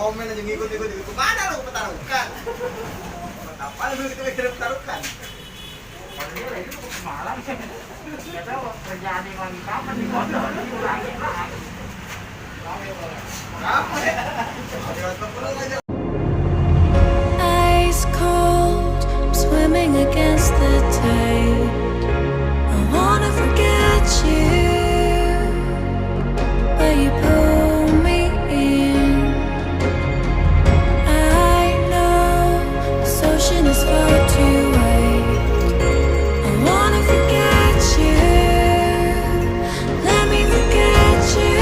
komen aja ngikut-ngikut kemana lo pertaruhkan? Apa lu kita pertaruhkan? Padahal itu semalam nggak tahu kerjaan yang lagi kapan di kota dikurangin lah. Apa ya? Ada perlu aja. Ice cold, I'm swimming against the tide. I wanna forget you, but you pull me in. I know this ocean is far too wide. I wanna forget you, let me forget you.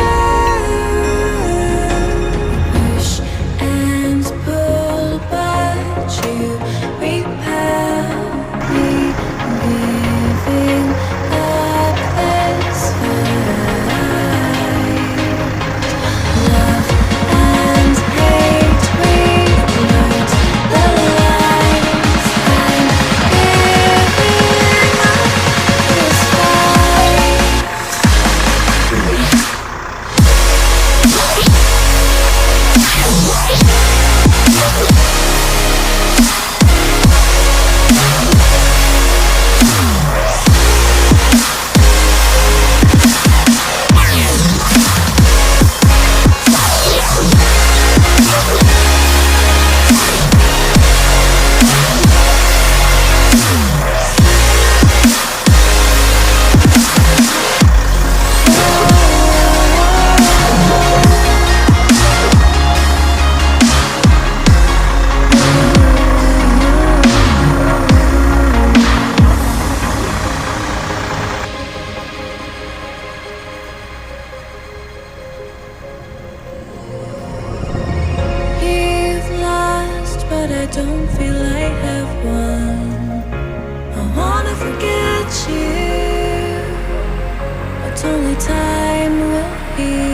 Push and pull, but you repel me, giving up this fight. Love and hate, we blurred the lines. I'm giving up this fight. You've lost, but I don't feel I have won. I wanna forget you, but only time will heal.